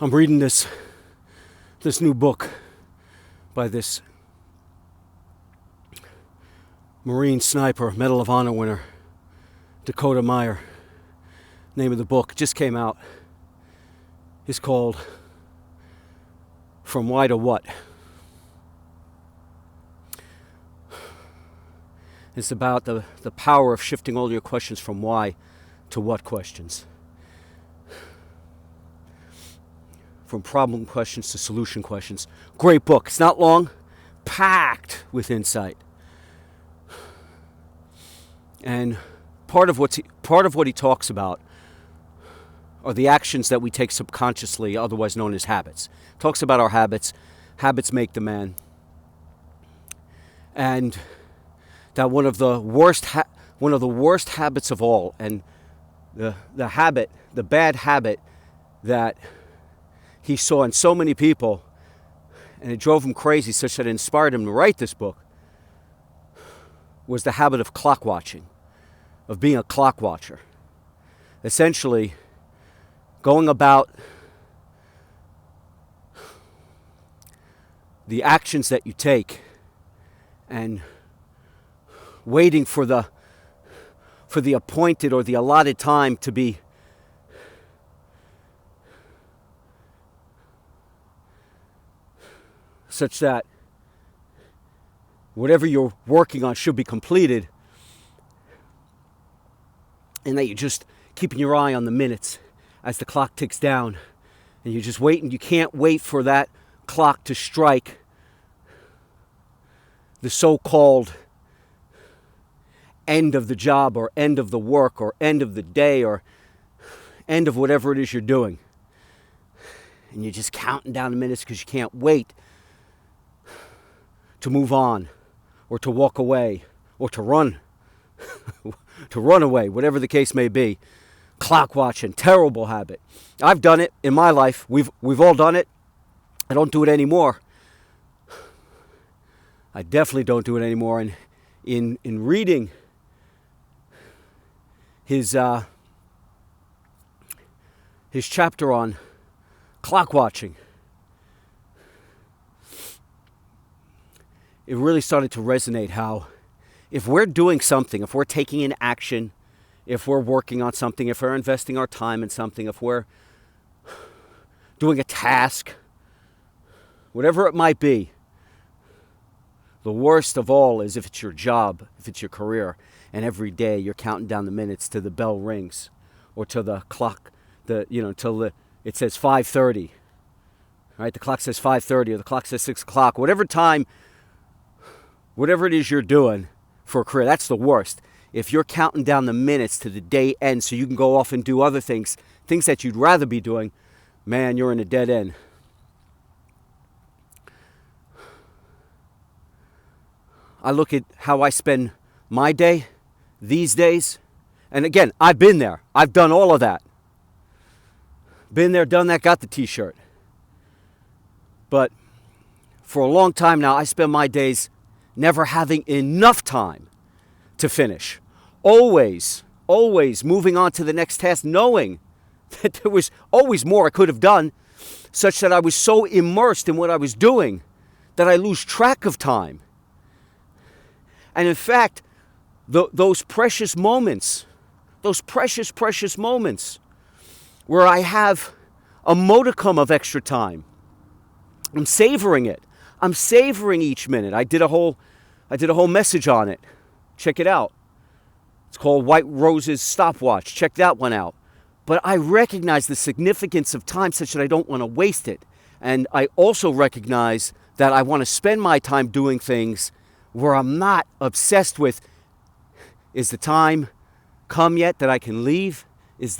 I'm reading this new book by this Marine sniper, Medal of Honor winner, Dakota Meyer. Name of the book just came out. It's called From Why to What. It's about the power of shifting all your questions from why to what questions. From problem questions to solution questions. Great book. It's not long, packed with insight. And part of what he talks about are the actions that we take subconsciously, otherwise known as habits. Talks about our habits. Habits make the man. And that one of the worst habits of all, and the bad habit that he saw in so many people, and it drove him crazy such that it inspired him to write this book, was the habit of clock watching, of being a clock watcher. Essentially, going about the actions that you take and waiting for the appointed or the allotted time to be such that whatever you're working on should be completed, and that you're just keeping your eye on the minutes as the clock ticks down, and you're just waiting. You can't wait for that clock to strike the so-called end of the job or end of the work or end of the day or end of whatever it is you're doing. And you're just counting down the minutes because you can't wait to move on or to walk away or to run away, whatever the case may be. Clock watching, terrible habit. I've done it in my life. We've all done it. I don't do it anymore. I definitely don't do it anymore. And in reading his chapter on clock watching, it really started to resonate how if we're doing something, if we're taking an action, if we're working on something, if we're investing our time in something, if we're doing a task, whatever it might be, the worst of all is if it's your job, if it's your career, and every day you're counting down the minutes till the bell rings or till the clock, till it says 5:30. Right? The clock says 5:30 or the clock says 6 o'clock. Whatever time, whatever it is you're doing for a career, that's the worst. If you're counting down the minutes to the day end so you can go off and do other things that you'd rather be doing, man, you're in a dead end. I look at how I spend my day these days, and again, I've been there. I've done all of that. Been there, done that, got the t-shirt. But for a long time now, I spend my days never having enough time to finish. Always moving on to the next task, knowing that there was always more I could have done, such that I was so immersed in what I was doing that I lose track of time. And in fact, those precious moments where I have a modicum of extra time, I'm savoring it. I'm savoring each minute. I did a whole message on it. Check it out. It's called White Rose's Stopwatch. Check that one out. But I recognize the significance of time such that I don't want to waste it. And I also recognize that I want to spend my time doing things where I'm not obsessed with, is the time come yet that I can leave? Has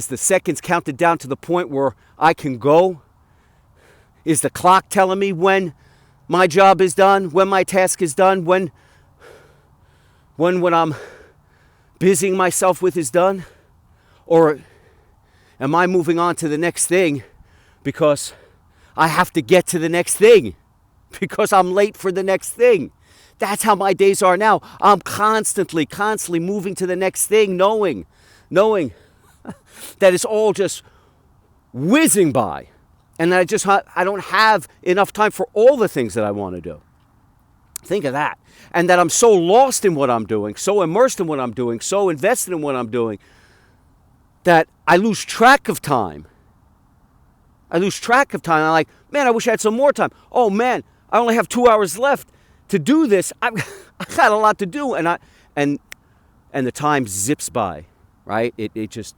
the seconds counted down to the point where I can go? Is the clock telling me when my job is done, when my task is done, when what I'm busying myself with is done? Or am I moving on to the next thing because I have to get to the next thing, because I'm late for the next thing? That's how my days are now. I'm constantly moving to the next thing, knowing that it's all just whizzing by, and that I don't have enough time for all the things that I want to do. Think of that. And that I'm so lost in what I'm doing, so immersed in what I'm doing, so invested in what I'm doing, that I lose track of time. I'm like, man, I wish I had some more time. Oh man, I only have 2 hours left to do this. I got a lot to do, and the time zips by, right? It just.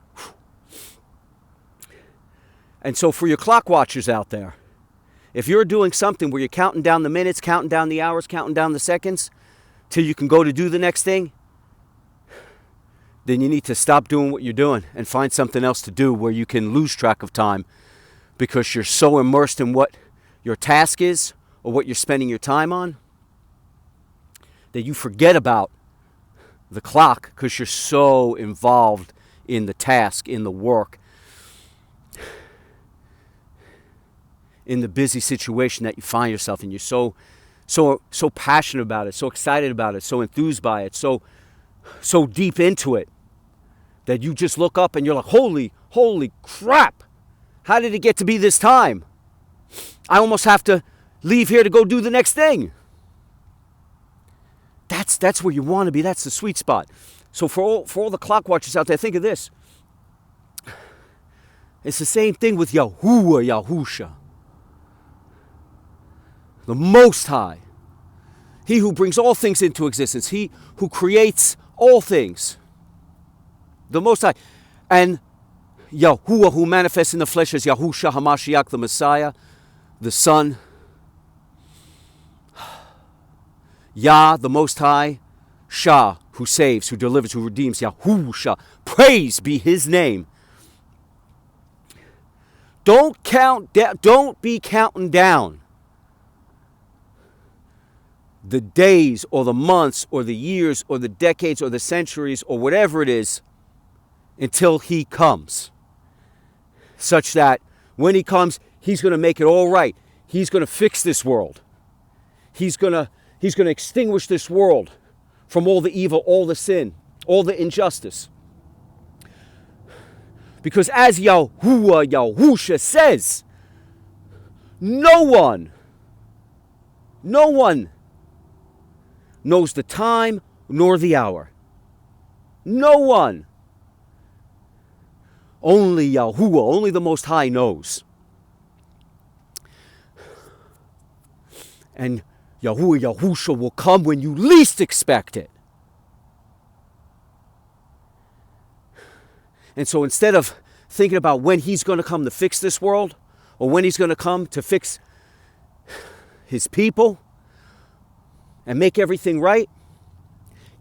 And so for your clock watchers out there, if you're doing something where you're counting down the minutes, counting down the hours, counting down the seconds, till you can go to do the next thing, then you need to stop doing what you're doing and find something else to do where you can lose track of time, because you're so immersed in what your task is or what you're spending your time on that you forget about the clock because you're so involved in the task, in the work, in the busy situation that you find yourself in. You're so passionate about it, so excited about it, so enthused by it, so deep into it that you just look up and you're like, holy crap, how did it get to be this time? I almost have to leave here to go do the next thing. That's where you want to be. That's the sweet spot. So for all the clock watchers out there, think of this. It's the same thing with Yahuwah, Yahusha. The Most High. He who brings all things into existence. He who creates all things. The Most High. And Yahuwah, who manifests in the flesh as Yahusha HaMashiach, the Messiah, the Son. Yah, the Most High. Shah, who saves, who delivers, who redeems. Yahusha. Praise be his name. Don't be counting down the days or the months or the years or the decades or the centuries or whatever it is until he comes. Such that when he comes, he's going to make it all right. He's going to fix this world. He's going to extinguish this world from all the evil, all the sin, all the injustice. Because as Yahuwah, Yahusha says, no one knows the time nor the hour. No one. Only Yahuwah, only the Most High knows. And Yahuwah, Yahusha will come when you least expect it. And so instead of thinking about when he's going to come to fix this world, or when he's going to come to fix his people and make everything right,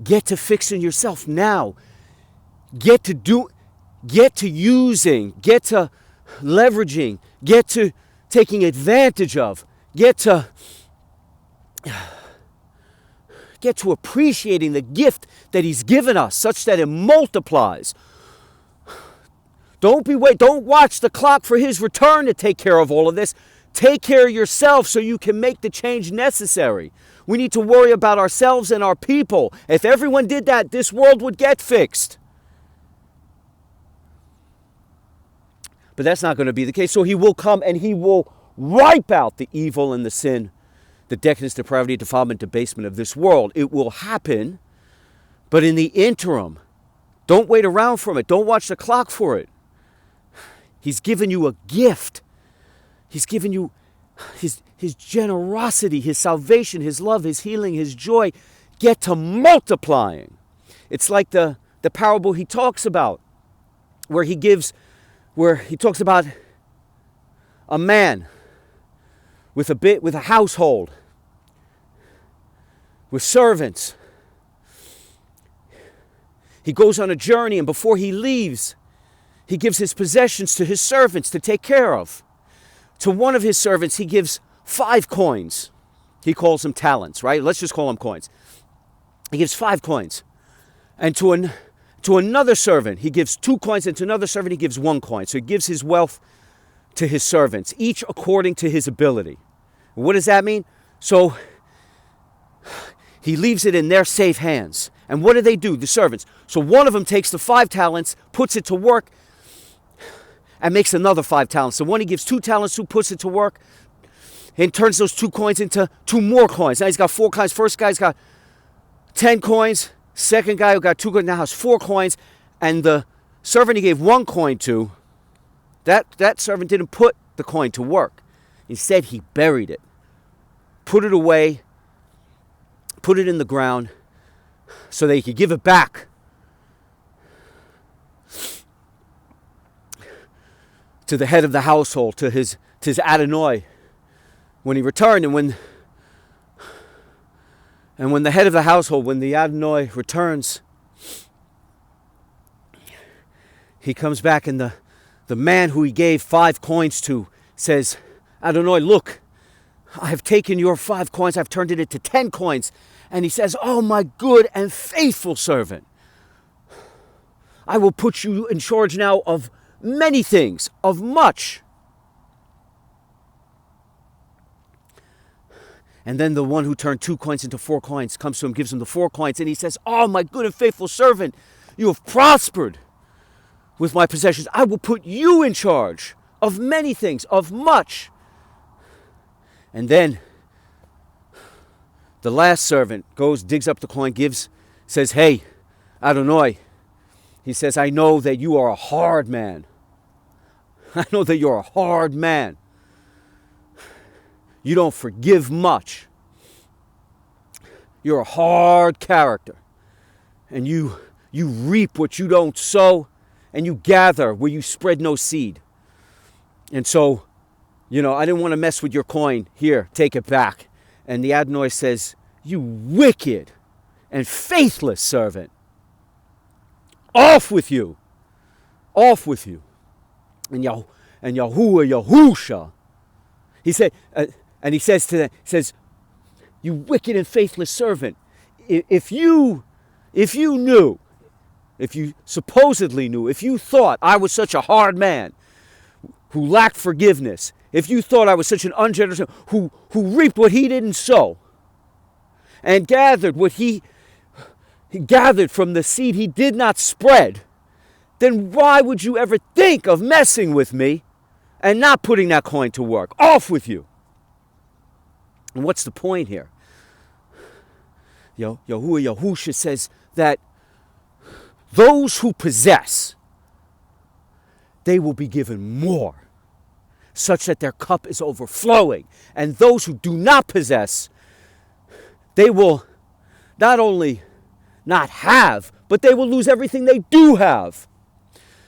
get to fixing yourself now. Get to using, get to leveraging, get to taking advantage of, get to appreciating the gift that he's given us such that it multiplies. Don't watch the clock for his return to take care of all of this. Take care of yourself so you can make the change necessary. We need to worry about ourselves and our people. If everyone did that, this world would get fixed. But that's not going to be the case. So he will come and he will wipe out the evil and the sin, the decadence, depravity, defilement, debasement of this world. It will happen, but in the interim, don't wait around for it. Don't watch the clock for it. He's given you a gift. He's given you his generosity, his salvation, his love, his healing, his joy. Get to multiplying. It's like the parable he talks about, where he talks about a man with a household, with servants. He goes on a journey, and before he leaves, he gives his possessions to his servants to take care of. To one of his servants, he gives 5 coins. He calls them talents, right? Let's just call them coins. He gives 5 coins. And to another servant, he gives 2 coins, and to another servant, he gives 1 coin. So he gives his wealth to his servants, each according to his ability. What does that mean? So he leaves it in their safe hands. And what do? The servants. So one of them takes the 5 talents, puts it to work, and makes another 5 talents. So one he gives 2 talents to, puts it to work, and turns those 2 coins into 2 more coins. Now he's got 4 coins. First guy's got 10 coins. Second guy who got 2 coins now has 4 coins. And the servant he gave 1 coin to, that servant didn't put the coin to work. Instead, he buried it, put it away, put it in the ground so that he could give it back to the head of the household, to his Adonai, when he returned. And when the head of the household, when the Adonai returns, he comes back, and the man who he gave 5 coins to says, Adonai, look, I have taken your 5 coins, I've turned it into 10 coins. And he says, oh, my good and faithful servant, I will put you in charge now of many things, of much. And then the one who turned 2 coins into 4 coins comes to him, gives him the 4 coins, and he says, oh, my good and faithful servant, you have prospered with my possessions. I will put you in charge of many things, of much. And then the last servant goes, digs up the coin, says, hey, Adonai, he says, I know that you are a hard man. I know that you're a hard man. You don't forgive much. You're a hard character. And you reap what you don't sow, and you gather where you spread no seed. And so, I didn't want to mess with your coin. Here, take it back. And the Adonai says, you wicked and faithless servant. Off with you. Off with you. And Yahusha, he said, and he says to them, you wicked and faithless servant, if you knew, if you supposedly knew, if you thought I was such a hard man who lacked forgiveness, if you thought I was such an ungenerous man who reaped what he didn't sow and gathered what he gathered from the seed he did not spread, then why would you ever think of messing with me and not putting that coin to work? Off with you. And what's the point here? Yahusha says that those who possess, they will be given more, such that their cup is overflowing. And those who do not possess, they will not only not have, but they will lose everything they do have.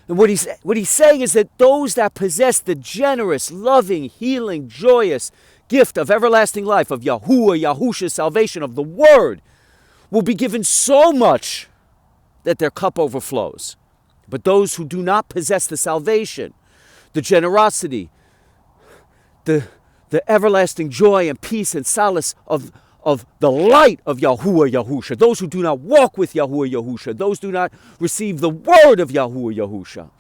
And what he's saying is that those that possess the generous, loving, healing, joyous gift of everlasting life, of Yahusha's salvation, of the Word, will be given so much that their cup overflows. But those who do not possess the salvation, the generosity, the everlasting joy and peace and solace of the light of Yahusha, those who do not walk with Yahusha, those who do not receive the word of Yahusha,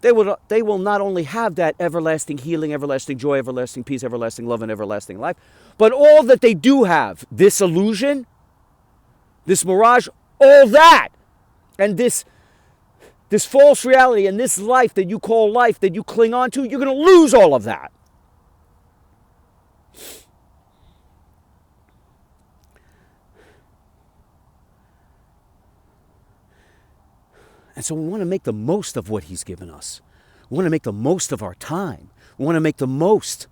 they will not only have that everlasting healing, everlasting joy, everlasting peace, everlasting love, and everlasting life, but all that they do have, this illusion, this mirage, all that, and this false reality and this life that you call life, that you cling on to, you're going to lose all of that. And so we want to make the most of what he's given us. We want to make the most of our time. We want to make the most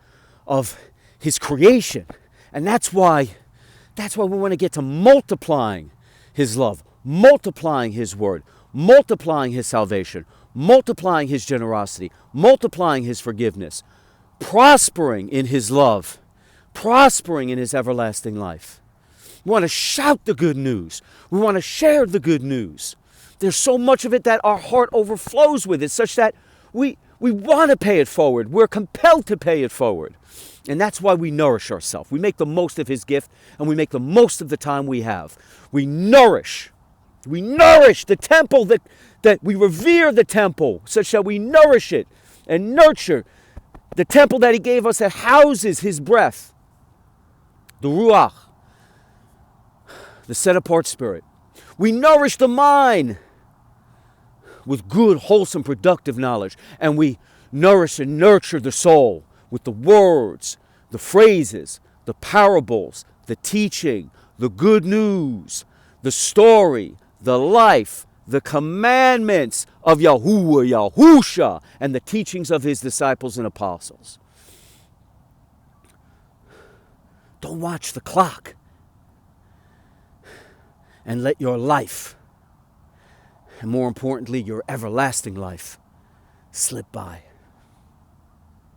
of his creation. And that's why we want to get to multiplying his love, multiplying his word, multiplying his salvation, multiplying his generosity, multiplying his forgiveness, prospering in his love, prospering in his everlasting life. We want to shout the good news. We want to share the good news. There's so much of it that our heart overflows with it, such that we want to pay it forward. We're compelled to pay it forward. And that's why we nourish ourselves. We make the most of his gift, and we make the most of the time we have. We nourish the temple, that we revere the temple, such that we nourish it and nurture the temple that he gave us that houses his breath, the Ruach, the set-apart spirit. We nourish the mind with good, wholesome, productive knowledge, and we nourish and nurture the soul with the words, the phrases, the parables, the teaching, the good news, the story, the life, the commandments of Yahuwah, Yahusha, and the teachings of his disciples and apostles. Don't watch the clock, and let your life, and more importantly, your everlasting life, slip by.